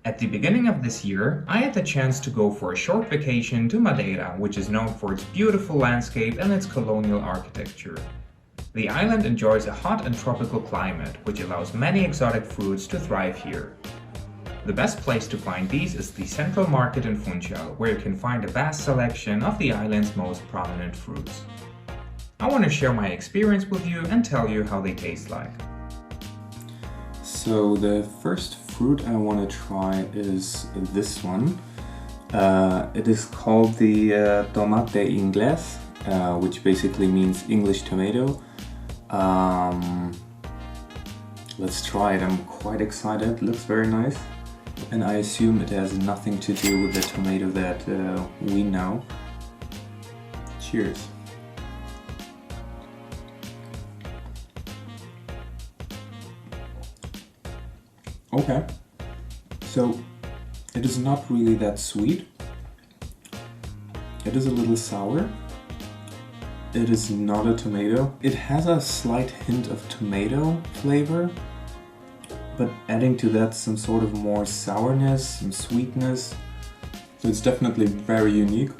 At the beginning of this year, I had the chance to go for a short vacation to Madeira, which is known for its beautiful landscape and its colonial architecture. The island enjoys a hot and tropical climate, which allows many exotic fruits to thrive here. The best place to find these is the Central Market in Funchal, where you can find a vast selection of the island's most prominent fruits. I want to share my experience with you and tell you how they taste like. So the first fruit I want to try is this one. It is called the tomate inglés, which basically means English tomato. Let's try it. I'm quite excited. It looks very nice. And I assume it has nothing to do with the tomato that we know. Cheers. Okay, so it is not really that sweet. It is a little sour. It is not a tomato. It has a slight hint of tomato flavor, but adding to that some sort of more sourness, some sweetness. So it's definitely very unique.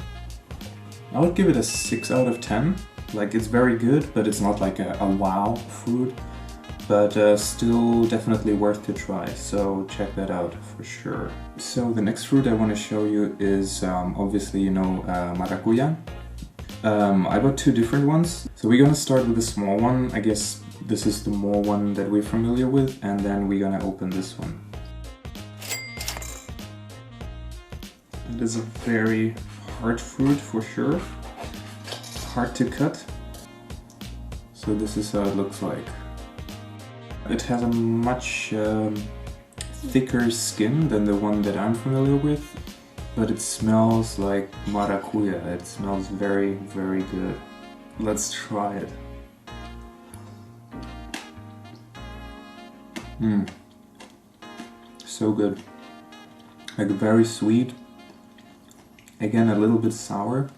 I would give it a 6 out of 10. Like, it's very good, but it's not like a wow fruit. But still definitely worth to try, so check that out for sure. So the next fruit I want to show you is obviously, you know, Maracuya. I got two different ones, so we're gonna start with the small one. I guess this is the more one that we're familiar with, and then we're gonna open this one. It is a very hard fruit for sure, hard to cut. So this is how it looks like. It has a much thicker skin than the one that I'm familiar with, but it smells like Marakuya. It smells very, very good. Let's try it. So good. Like, very sweet. Again, a little bit sour.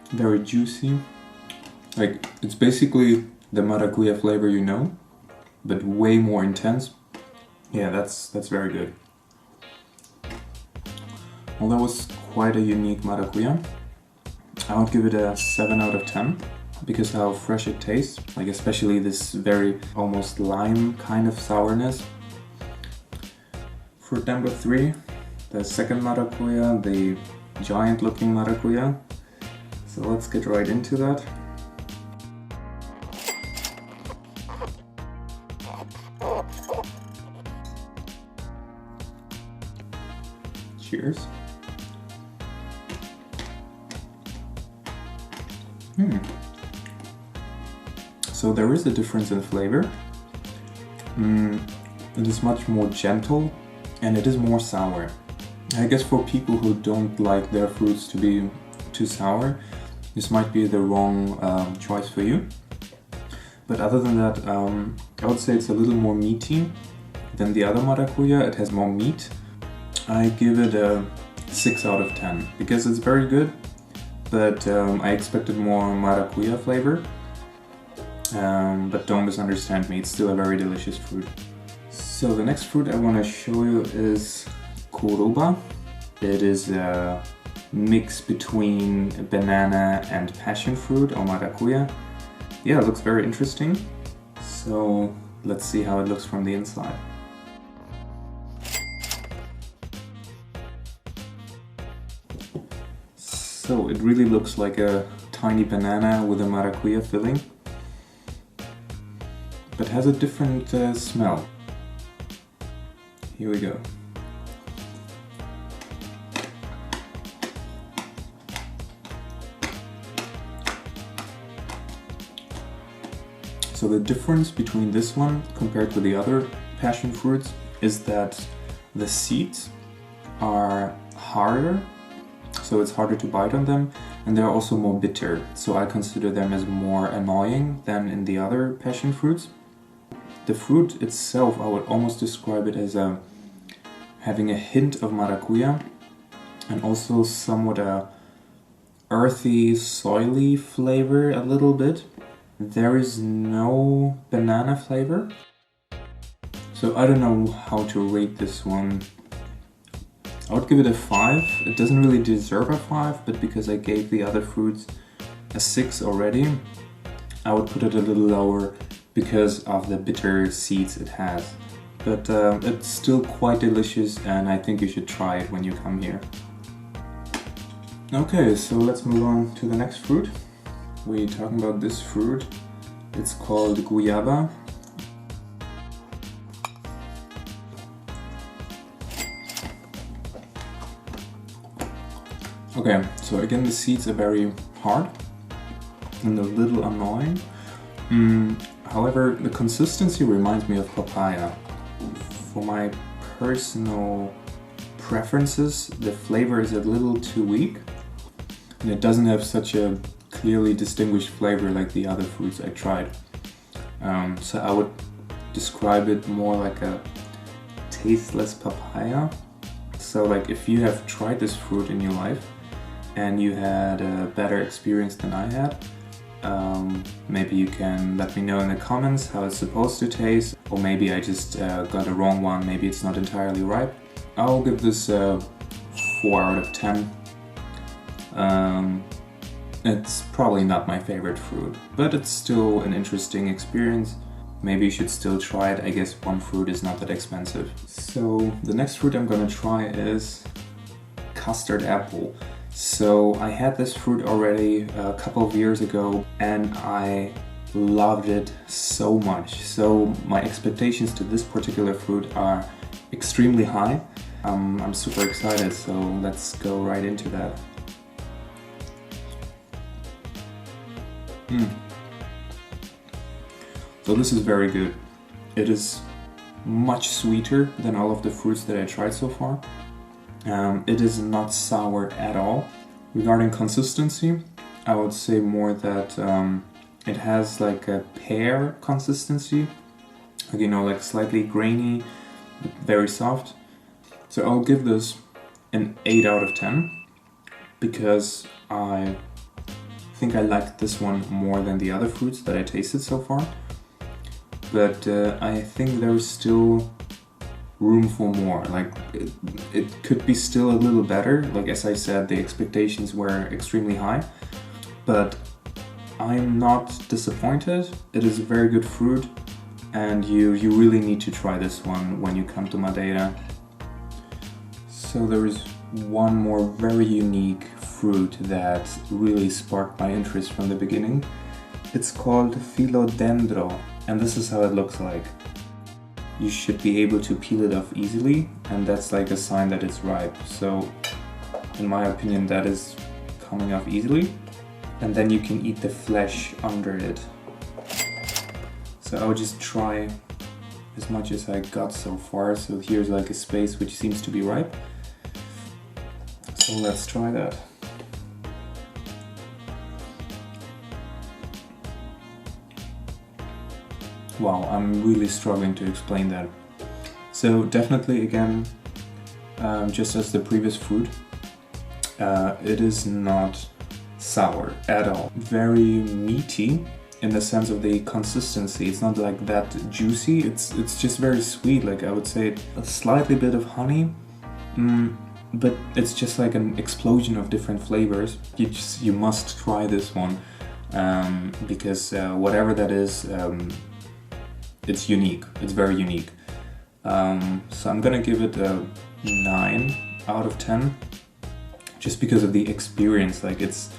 Very juicy. Like, it's basically the Marakuya flavor you know, but way more intense. Yeah, that's very good. Well, that was quite a unique Maracuya. I would give it a 7 out of 10 because how fresh it tastes, like especially this very almost lime kind of sourness. Fruit number 3, the second Maracuya, the giant looking Maracuya. So let's get right into that. Cheers. So there is a difference in flavor. It is much more gentle and it is more sour. I guess for people who don't like their fruits to be too sour, this might be the wrong choice for you. But other than that, I would say it's a little more meaty than the other Maracuya. It has more meat. I give it a 6 out of 10 because it's very good, but I expected more Maracuya flavor. But don't misunderstand me, it's still a very delicious fruit. So the next fruit I want to show you is Cordoba. It is a mix between banana and passion fruit or Maracuya. Yeah, it looks very interesting. So let's see how it looks from the inside. So it really looks like a tiny banana with a Maracuya filling, but has a different smell. Here we go. So the difference between this one compared to the other passion fruits is that the seeds are harder, so it's harder to bite on them, and they're also more bitter, so I consider them as more annoying than in the other passion fruits. The fruit itself, I would almost describe it as having a hint of Maracuya and also somewhat a earthy, soily flavor a little bit. There is no banana flavor, so I don't know how to rate this one. I would give it a 5. It doesn't really deserve a 5, but because I gave the other fruits a 6 already, I would put it a little lower because of the bitter seeds it has. But it's still quite delicious, and I think you should try it when you come here. Okay, so let's move on to the next fruit. We're talking about this fruit. It's called guayaba. Okay, so again the seeds are very hard and a little annoying. However, the consistency reminds me of papaya. For my personal preferences, the flavor is a little too weak and it doesn't have such a clearly distinguished flavor like the other fruits I tried. So I would describe it more like a tasteless papaya. So like if you have tried this fruit in your life and you had a better experience than I had, maybe you can let me know in the comments how it's supposed to taste, or maybe I just got a wrong one, maybe it's not entirely ripe. I'll give this a 4 out of 10. It's probably not my favorite fruit, but it's still an interesting experience. Maybe you should still try it. I guess one fruit is not that expensive. So the next fruit I'm gonna try is custard apple. So I had this fruit already a couple of years ago and I loved it so much. So my expectations to this particular fruit are extremely high. I'm super excited, so let's go right into that. So this is very good. It is much sweeter than all of the fruits that I tried so far. It is not sour at all. Regarding consistency, I would say more that it has like a pear consistency, like, you know, like slightly grainy, but very soft. So I'll give this an 8 out of 10 because I think I liked this one more than the other fruits that I tasted so far. But I think there is still room for more. Like it could be still a little better. Like as I said, the expectations were extremely high, but I'm not disappointed. It is a very good fruit and you really need to try this one when you come to Madeira. So there is one more very unique fruit that really sparked my interest from the beginning. It's called philodendro, and this is how it looks like. You should be able to peel it off easily, and that's like a sign that it's ripe. So in my opinion, that is coming off easily, and then you can eat the flesh under it. So I'll just try as much as I got so far. So here's like a space which seems to be ripe. So let's try that. Wow, I'm really struggling to explain that. So definitely again, just as the previous fruit, it is not sour at all. Very meaty in the sense of the consistency. It's not like that juicy, it's just very sweet. Like I would say a slightly bit of honey, but it's just like an explosion of different flavors. You must try this one because whatever that is, it's unique. It's very unique. So I'm gonna give it a 9 out of 10, just because of the experience. Like it's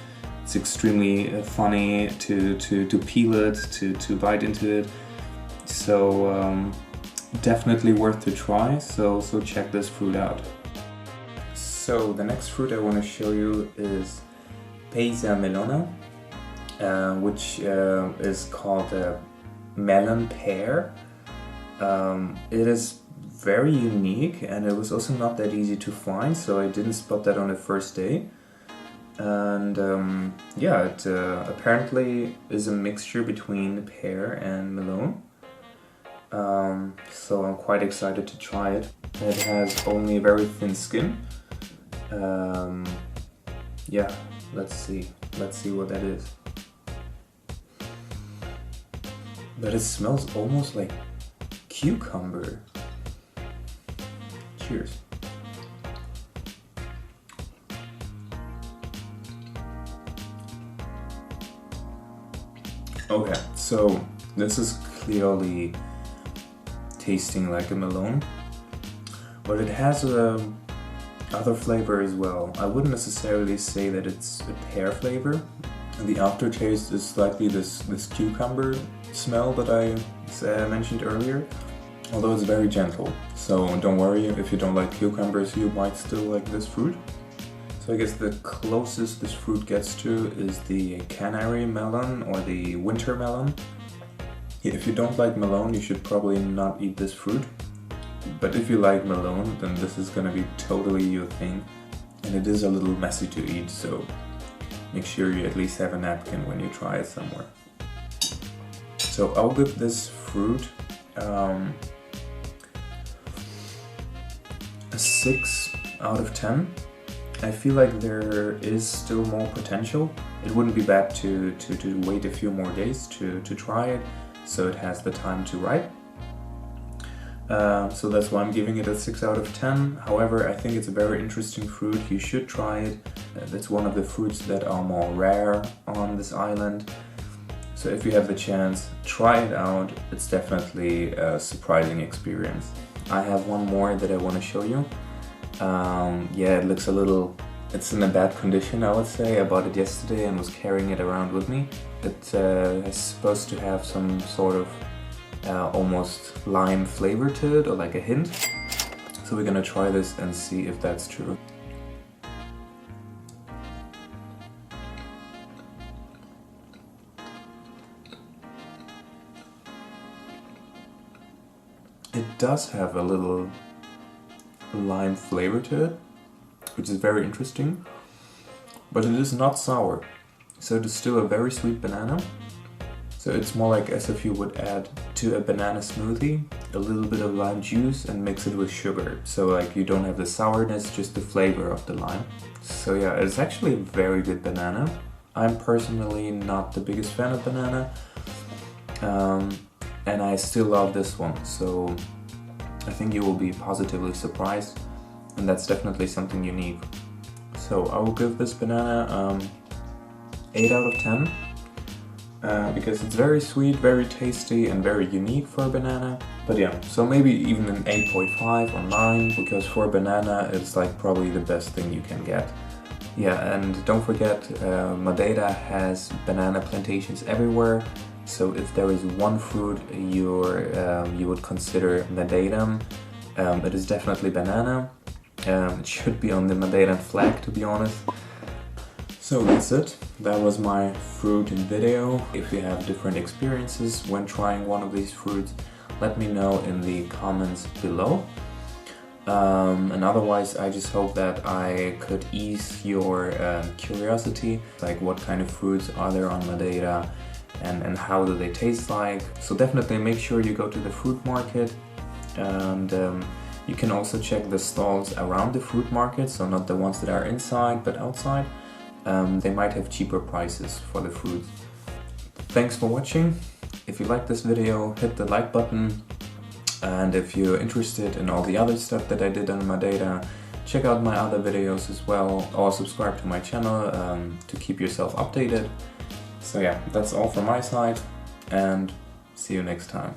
extremely funny to peel it, to bite into it. So definitely worth to try. So check this fruit out. So the next fruit I want to show you is Pesa Melona, which is called Melon Pear. It is very unique and it was also not that easy to find, so I didn't spot that on the first day. And yeah, it apparently is a mixture between pear and melon. So I'm quite excited to try it. It has only a very thin skin. Yeah, let's see what that is. But it smells almost like cucumber. Cheers. Okay, so this is clearly tasting like a melon, but it has a other flavor as well. I wouldn't necessarily say that it's a pear flavor. The aftertaste is slightly this cucumber smell that I mentioned earlier, although it's very gentle. So don't worry if you don't like cucumbers, you might still like this fruit. So I guess the closest this fruit gets to is the canary melon or the winter melon. Yeah, if you don't like melon, you should probably not eat this fruit. But if you like melon, then this is gonna be totally your thing. And it is a little messy to eat, so make sure you at least have a napkin when you try it somewhere. So I'll give this fruit a 6 out of 10. I feel like there is still more potential. It wouldn't be bad to wait a few more days to try it, so it has the time to ripe. So that's why I'm giving it a 6 out of 10. However, I think it's a very interesting fruit. You should try it. It's one of the fruits that are more rare on this island. So if you have the chance, try it out. It's definitely a surprising experience. I have one more that I want to show you. Yeah, it looks a little... It's in a bad condition, I would say. I bought it yesterday and was carrying it around with me. It is supposed to have some sort of almost lime flavor to it, or like a hint. So we're gonna try this and see if that's true. It does have a little lime flavor to it, which is very interesting, but it is not sour, so it is still a very sweet banana. So it's more like as if you would add to a banana smoothie a little bit of lime juice and mix it with sugar. So like you don't have the sourness, just the flavor of the lime. So yeah, it's actually a very good banana. I'm personally not the biggest fan of banana, and I still love this one. So I think you will be positively surprised, and that's definitely something unique. So I will give this banana 8 out of 10. Because it's very sweet, very tasty, and very unique for a banana. But yeah, so maybe even an 8.5 or 9, because for a banana it's like probably the best thing you can get. Yeah, and don't forget, Madeira has banana plantations everywhere. So if there is one fruit you would consider Madeira, it is definitely banana. It should be on the Madeiran flag, to be honest. So that's it. That was my fruit video. If you have different experiences when trying one of these fruits, let me know in the comments below. And otherwise, I just hope that I could ease your curiosity, like what kind of fruits are there on Madeira and how do they taste like. So definitely make sure you go to the fruit market, and you can also check the stalls around the fruit market, so not the ones that are inside but outside. They might have cheaper prices for the fruits. Thanks for watching. If you like this video, hit the like button, and if you're interested in all the other stuff that I did on Madeira, check out my other videos as well, or subscribe to my channel to keep yourself updated. So yeah, that's all from my side, and see you next time.